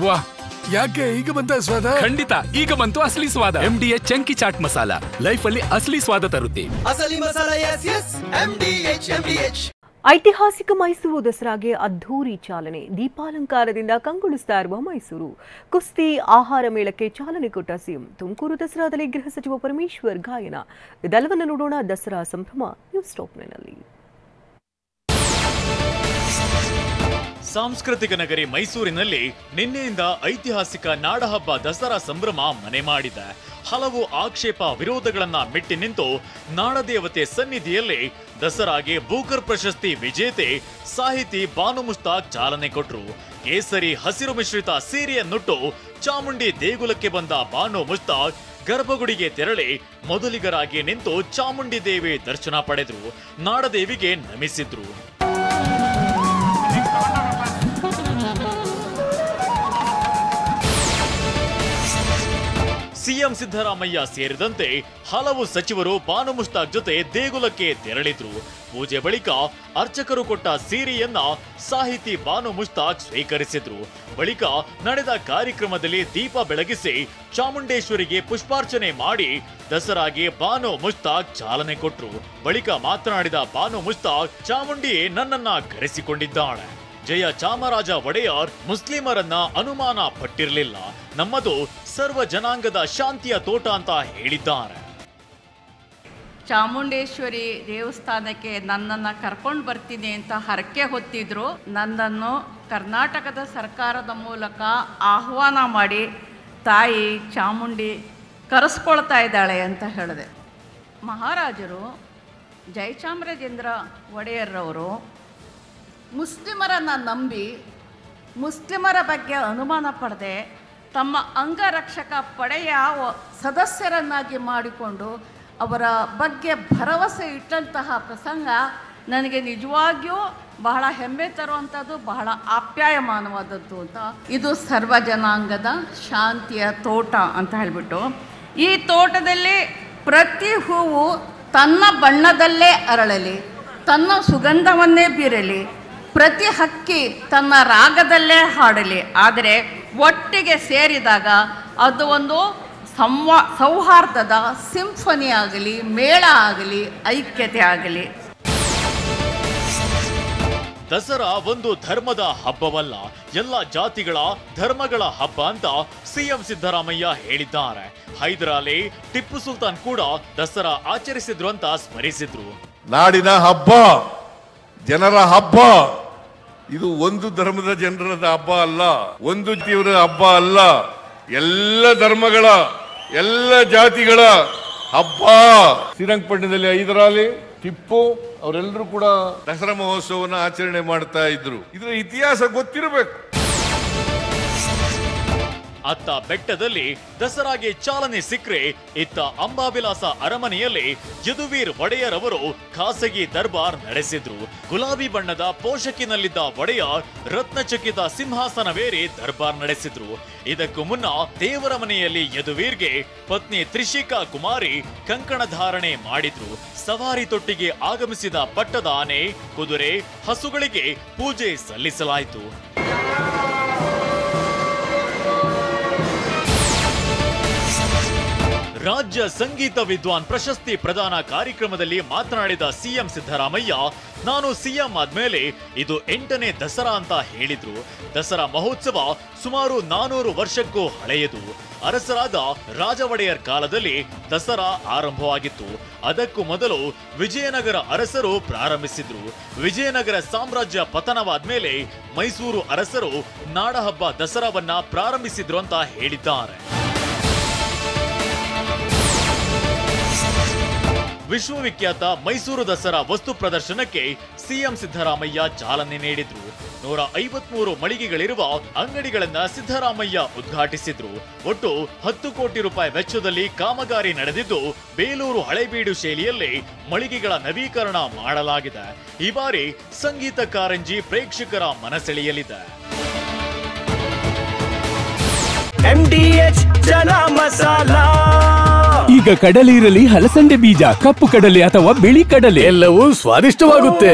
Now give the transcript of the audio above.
ವಾಹ್, ಯಾಕೆ ಈಗ ಬಂತ ಸ್ವಾದ? ಖಂಡಿತ ಈಗ ಬಂತು ಅಸಲಿ ಸ್ವಾದ. MDH chunky chaat masala life ಅಲ್ಲಿ ಅಸಲಿ ಸ್ವಾದ ತರುತ್ತೆ. ಅಸಲಿ ಮಸಾಲ MDH. ಐತಿಹಾಸಿಕ ಮೈಸೂರು ದಸರಾಗೆ ಅದ್ಧೂರಿ ಚಾಲನೆ. ದೀಪಾಲಂಕಾರದಿಂದ ಕಂಗೊಳಿಸ್ತಾ ಇರುವ ಮೈಸೂರು. ಕುಸ್ತಿ ಆಹಾರ ಮೇಳಕ್ಕೆ ಚಾಲನೆ ಕೊಟ್ಟ ಸಿಎಂ. ತುಮಕೂರು ದಸರಾದಲ್ಲಿ ಗೃಹ ಸಚಿವ ಪರಮೇಶ್ವರ್ ಗಾಯನ. ಇದೆಲ್ಲವನ್ನು ನೋಡೋಣ ದಸರಾ ಸಂಭ್ರಮ ನ್ಯೂಸ್ ಟಾಪ್ನಲ್ಲಿ. ಸಾಂಸ್ಕೃತಿಕ ನಗರಿ ಮೈಸೂರಿನಲ್ಲಿ ನಿನ್ನೆಯಿಂದ ಐತಿಹಾಸಿಕ ನಾಡಹಬ್ಬ ದಸರಾ ಸಂಭ್ರಮ ಮನೆ ಮಾಡಿದೆ. ಹಲವು ಆಕ್ಷೇಪ ವಿರೋಧಗಳನ್ನ ಮೆಟ್ಟಿ ನಿಂತು ನಾಡದೇವತೆ ಸನ್ನಿಧಿಯಲ್ಲಿ ದಸರಾಗೆ ಬೂಕರ್ ಪ್ರಶಸ್ತಿ ವಿಜೇತೆ ಸಾಹಿತಿ ಬಾನು ಮುಸ್ತಾಕ್ ಚಾಲನೆ ಕೊಟ್ರು. ಕೇಸರಿ ಹಸಿರು ಮಿಶ್ರಿತ ಸೀರೆಯನ್ನುಟ್ಟು ಚಾಮುಂಡಿ ದೇಗುಲಕ್ಕೆ ಬಂದ ಬಾನು ಮುಸ್ತಾಕ್ ಗರ್ಭಗುಡಿಗೆ ತೆರಳಿ ಮೊದಲಿಗರಾಗಿ ನಿಂತು ಚಾಮುಂಡಿ ದೇವಿ ದರ್ಶನ ಪಡೆದ್ರು. ನಾಡದೇವಿಗೆ ನಮಿಸಿದ್ರು. ಸಿಎಂ ಸಿದ್ದರಾಮಯ್ಯ ಸೇರಿದಂತೆ ಹಲವು ಸಚಿವರು ಬಾನು ಮುಸ್ತಾಕ್ ಜೊತೆ ದೇಗುಲಕ್ಕೆ ತೆರಳಿದ್ರು. ಪೂಜೆ ಬಳಿಕ ಅರ್ಚಕರು ಕೊಟ್ಟ ಸೀರೆಯನ್ನ ಸಾಹಿತಿ ಬಾನು ಮುಸ್ತಾಕ್ ಸ್ವೀಕರಿಸಿದ್ರು. ಬಳಿಕ ನಡೆದ ಕಾರ್ಯಕ್ರಮದಲ್ಲಿ ದೀಪ ಬೆಳಗಿಸಿ ಚಾಮುಂಡೇಶ್ವರಿಗೆ ಪುಷ್ಪಾರ್ಚನೆ ಮಾಡಿ ದಸರಾಗೆ ಬಾನು ಮುಸ್ತಾಕ್ ಚಾಲನೆ ಕೊಟ್ರು. ಬಳಿಕ ಮಾತನಾಡಿದ ಬಾನು ಮುಸ್ತಾಕ್, ಚಾಮುಂಡಿಯೇ ನನ್ನನ್ನ ಕರೆಸಿಕೊಂಡಿದ್ದಾಳೆ. ಜಯ ಚಾಮರಾಜ ಒಡೆಯರ್ ಮುಸ್ಲಿಮರನ್ನ ಅನುಮಾನ ಪಟ್ಟಿರಲಿಲ್ಲ. ನಮ್ಮದು ಸರ್ವ ಜನಾಂಗದ ಶಾಂತಿಯ ತೋಟ ಅಂತ ಹೇಳಿದ್ದಾರೆ. ಚಾಮುಂಡೇಶ್ವರಿ ದೇವಸ್ಥಾನಕ್ಕೆ ನನ್ನನ್ನು ಕರ್ಕೊಂಡು ಬರ್ತೀನಿ ಅಂತ ಹರಕೆ ಹೊತ್ತಿದ್ರು. ನನ್ನನ್ನು ಕರ್ನಾಟಕದ ಸರ್ಕಾರದ ಮೂಲಕ ಆಹ್ವಾನ ಮಾಡಿ ತಾಯಿ ಚಾಮುಂಡಿ ಕರೆಸ್ಕೊಳ್ತಾ ಇದ್ದಾಳೆ ಅಂತ ಹೇಳಿದೆ. ಮಹಾರಾಜರು ಜಯಚಾಮರಾಜೇಂದ್ರ ಒಡೆಯರ್ರವರು ಮುಸ್ಲಿಮರನ್ನು ನಂಬಿ ಮುಸ್ಲಿಮರ ಬಗ್ಗೆ ಅನುಮಾನ ಪಡೆದೆ ತಮ್ಮ ಅಂಗರಕ್ಷಕ ಪಡೆಯ ಸದಸ್ಯರನ್ನಾಗಿ ಮಾಡಿಕೊಂಡು ಅವರ ಬಗ್ಗೆ ಭರವಸೆ ಇಟ್ಟಂತಹ ಪ್ರಸಂಗ ನನಗೆ ನಿಜವಾಗಿಯೂ ಬಹಳ ಹೆಮ್ಮೆ ತರುವಂಥದ್ದು, ಬಹಳ ಆಪ್ಯಾಯಮಾನವಾದದ್ದು ಅಂತ. ಇದು ಸರ್ವ ಜನಾಂಗದ ಶಾಂತಿಯ ತೋಟ ಅಂತ ಹೇಳಿಬಿಟ್ಟು, ಈ ತೋಟದಲ್ಲಿ ಪ್ರತಿ ಹೂವು ತನ್ನ ಬಣ್ಣದಲ್ಲೇ ಅರಳಲಿ, ತನ್ನ ಸುಗಂಧವನ್ನೇ ಬೀರಲಿ, ಪ್ರತಿ ಹಕ್ಕಿ ತನ್ನ ರಾಗದಲ್ಲೇ ಹಾಡಲಿ. ಆದರೆ ಒಟ್ಟಿಗೆ ಸೇರಿದಾಗ ಅದು ಒಂದು ಸೌಹಾರ್ದದ ಸಿಂಫನಿ ಆಗಲಿ, ಮೇಳ ಆಗಲಿ, ಐಕ್ಯತೆ ಆಗಲಿ. ದಸರಾ ಒಂದು ಧರ್ಮದ ಹಬ್ಬವಲ್ಲ, ಎಲ್ಲ ಜಾತಿಗಳ ಧರ್ಮಗಳ ಹಬ್ಬ ಅಂತ ಸಿಎಂ ಸಿದ್ದರಾಮಯ್ಯ ಹೇಳಿದ್ದಾರೆ. ಹೈದರಾಲಿ ಟಿಪ್ಪು ಸುಲ್ತಾನ್ ಕೂಡ ದಸರಾ ಆಚರಿಸಿದ್ರು ಅಂತ ಸ್ಮರಿಸಿದ್ರು. ನಾಡಿನ ಹಬ್ಬ, ಜನರ ಹಬ್ಬ. ಇದು ಒಂದು ಧರ್ಮದ ಜನರದ ಹಬ್ಬ ಅಲ್ಲ, ಒಂದು ತೀವ್ರ ಹಬ್ಬ ಅಲ್ಲ, ಎಲ್ಲ ಧರ್ಮಗಳ ಎಲ್ಲ ಜಾತಿಗಳ ಹಬ್ಬ. ಶ್ರೀರಂಗಪಟ್ಟಣದಲ್ಲಿ ಹೈದರಾಲಿ, ಟಿಪ್ಪು ಅವರೆಲ್ಲರೂ ಕೂಡ ದಸರಾ ಮಹೋತ್ಸವವನ್ನು ಆಚರಣೆ ಮಾಡ್ತಾ ಇದ್ರು. ಇದರ ಇತಿಹಾಸ ಗೊತ್ತಿರಬೇಕು. ಅತ್ತ ಬೆಟ್ಟದಲ್ಲಿ ದಸರಾಗೆ ಚಾಲನೆ ಸಿಕ್ಕರೆ ಇತ್ತ ಅಂಬಾವಿಲಾಸ ಅರಮನೆಯಲ್ಲಿ ಯದುವೀರ್ ಒಡೆಯರ್ ಅವರು ಖಾಸಗಿ ದರ್ಬಾರ್ ನಡೆಸಿದ್ರು. ಗುಲಾಬಿ ಬಣ್ಣದ ಪೋಷಕಿನಲ್ಲಿದ್ದ ಒಡೆಯರ್ ರತ್ನಚಕಿತ ಸಿಂಹಾಸನವೇರಿ ದರ್ಬಾರ್ ನಡೆಸಿದ್ರು. ಇದಕ್ಕೂ ಮುನ್ನ ದೇವರ ಮನೆಯಲ್ಲಿ ಯದುವೀರ್ಗೆ ಪತ್ನಿ ತ್ರಿಷಿಕಾ ಕುಮಾರಿ ಕಂಕಣ ಧಾರಣೆ ಮಾಡಿದ್ರು. ಸವಾರಿ ತೊಟ್ಟಿಗೆ ಆಗಮಿಸಿದ ಪಟ್ಟದ ಆನೆ, ಕುದುರೆ, ಹಸುಗಳಿಗೆ ಪೂಜೆ ಸಲ್ಲಿಸಲಾಯಿತು. ರಾಜ್ಯ ಸಂಗೀತ ವಿದ್ವಾನ್ ಪ್ರಶಸ್ತಿ ಪ್ರದಾನ ಕಾರ್ಯಕ್ರಮದಲ್ಲಿ ಮಾತನಾಡಿದ ಸಿಎಂ ಸಿದ್ದರಾಮಯ್ಯ, ನಾನು ಸಿಎಂ ಆದ್ಮೇಲೆ ಇದು 8ನೇ ದಸರಾ ಅಂತ ಹೇಳಿದ್ರು. ದಸರಾ ಮಹೋತ್ಸವ ಸುಮಾರು 400 ವರ್ಷಕ್ಕೂ ಹಳೆಯದು. ಅರಸರಾದ ರಾಜ ಒಡೆಯರ್ ಕಾಲದಲ್ಲಿ ದಸರಾ ಆರಂಭವಾಗಿತ್ತು. ಅದಕ್ಕೂ ಮೊದಲು ವಿಜಯನಗರ ಅರಸರು ಪ್ರಾರಂಭಿಸಿದ್ರು. ವಿಜಯನಗರ ಸಾಮ್ರಾಜ್ಯ ಪತನವಾದ್ಮೇಲೆ ಮೈಸೂರು ಅರಸರು ನಾಡಹಬ್ಬ ದಸರಾವನ್ನ ಪ್ರಾರಂಭಿಸಿದ್ರು ಅಂತ ಹೇಳಿದ್ದಾರೆ. ವಿಶ್ವವಿಖ್ಯಾತ ಮೈಸೂರು ದಸರಾ ವಸ್ತು ಪ್ರದರ್ಶನಕ್ಕೆ ಸಿಎಂ ಸಿದ್ದರಾಮಯ್ಯ ಚಾಲನೆ ನೀಡಿದ್ರು. 153 ಮಳಿಗೆಗಳಿರುವ ಅಂಗಡಿಗಳನ್ನ ಸಿದ್ದರಾಮಯ್ಯ ಉದ್ಘಾಟಿಸಿದ್ರು. ಒಟ್ಟು 10 ಕೋಟಿ ರೂಪಾಯಿ ವೆಚ್ಚದಲ್ಲಿ ಕಾಮಗಾರಿ ನಡೆದಿದ್ದು, ಬೇಲೂರು ಹಳೇಬೀಡು ಶೈಲಿಯಲ್ಲಿ ಮಳಿಗೆಗಳ ನವೀಕರಣ ಮಾಡಲಾಗಿದೆ. ಈ ಬಾರಿ ಸಂಗೀತ ಕಾರಂಜಿ ಪ್ರೇಕ್ಷಕರ ಮನಸೆಳೆಯಲಿದೆ. MDH ಜನ ಮಸಾಲ. ಈಗ ಕಡಲೆ ಇರಲಿ, ಹಲಸಂಡೆ ಬೀಜ, ಕಪ್ಪು ಕಡಲೆ ಅಥವಾ ಬಿಳಿ ಕಡಲೆ, ಎಲ್ಲವೂ ಸ್ವಾದಿಷ್ಟವಾಗುತ್ತೆ.